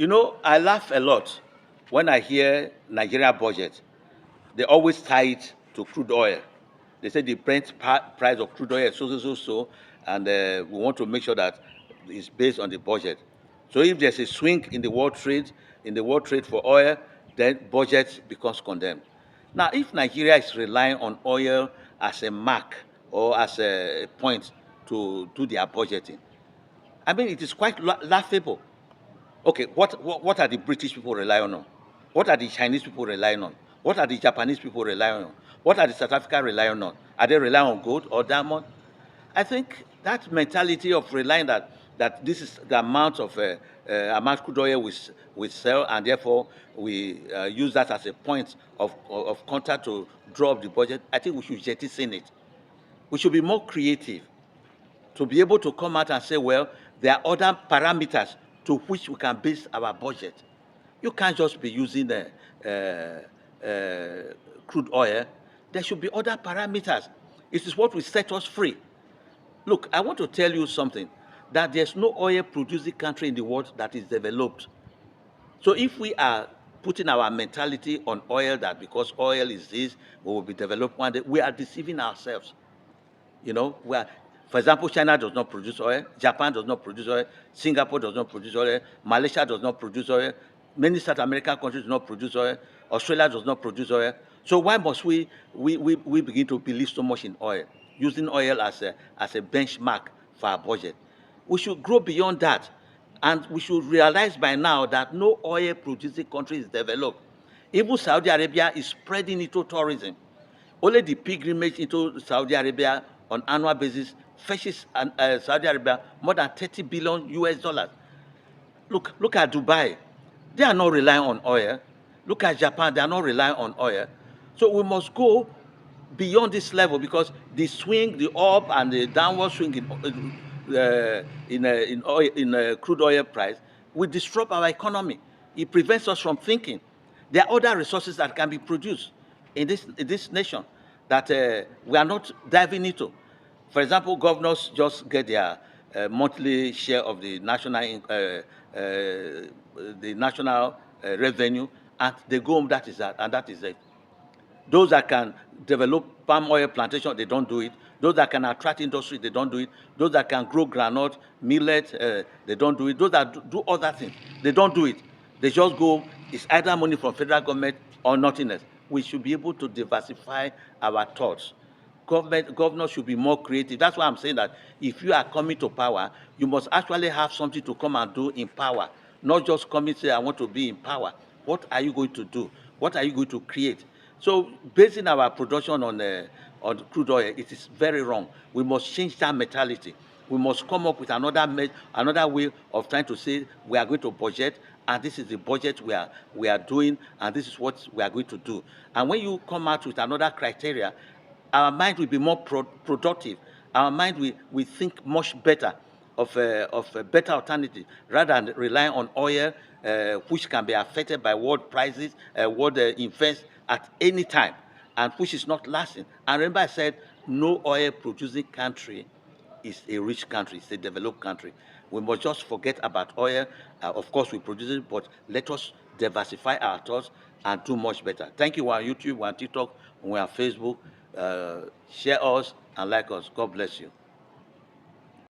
You know, I laugh a lot when I hear Nigeria budget. They always tie it to crude oil. They say the Brent price of crude oil is so, and we want to make sure that it's based on the budget. So if there's a swing in the world trade for oil, then budget becomes condemned. Now, if Nigeria is relying on oil as a mark or as a point to do their budgeting, I mean, it is quite laughable. Okay, what are the British people relying on? What are the Chinese people relying on? What are the Japanese people relying on? What are the South Africa relying on? Are they relying on gold or diamond? I think that mentality of relying that this is the amount of amount crude oil we sell, and therefore we use that as a point of contact to draw up the budget. I think we should jettison it. We should be more creative to be able to come out and say, well, there are other parameters to which we can base our budget. You can't just be using crude oil. There should be other parameters. It is what will set us free. Look, I want to tell you something, that there's no oil producing country in the world that is developed. So if we are putting our mentality on oil, that because oil is this, we will be developed one day, we are deceiving ourselves. You know, where, for example, China does not produce oil, Japan does not produce oil, Singapore does not produce oil, Malaysia does not produce oil, many South American countries do not produce oil, Australia does not produce oil. So why must we begin to believe so much in oil, using oil as a benchmark for our budget? We should grow beyond that, and we should realize by now that no oil producing country is developed. Even Saudi Arabia is spreading into tourism. Only the pilgrimage into Saudi Arabia on annual basis fetches Saudi Arabia more than 30 billion US dollars. Look at Dubai. They are not relying on oil. Look at Japan. They are not relying on oil. So we must go beyond this level, because the swing, the up and the downward swing in crude oil price will disrupt our economy. It prevents us from thinking. There are other resources that can be produced in this nation that we are not diving into. For example, governors just get their monthly share of the national revenue, and they go home. That is that, and that is it. Those that can develop palm oil plantation, they don't do it. Those that can attract industry, they don't do it. Those that can grow granite, millet, they don't do it. Those that do other things, they don't do it. They just go, it's either money from federal government or nothing else. We should be able to diversify our thoughts. Governors should be more creative. That's why I'm saying that if you are coming to power, you must actually have something to come and do in power, not just come and say, I want to be in power. What are you going to do? What are you going to create? So basing our production on crude oil, it is very wrong. We must change that mentality. We must come up with another way of trying to say we are going to budget, and this is the budget we are doing, and this is what we are going to do. And when you come out with another criteria, our mind will be more productive. Our mind will think much better of a better alternative, rather than relying on oil, which can be affected by world prices, world events at any time, and which is not lasting. And remember, I said no oil producing country is a rich country, it's a developed country. We must just forget about oil. Of course, we produce it, but let us diversify our thoughts and do much better. Thank you. We're on YouTube, we're on TikTok, we're on Facebook. Share us and like us. God bless you.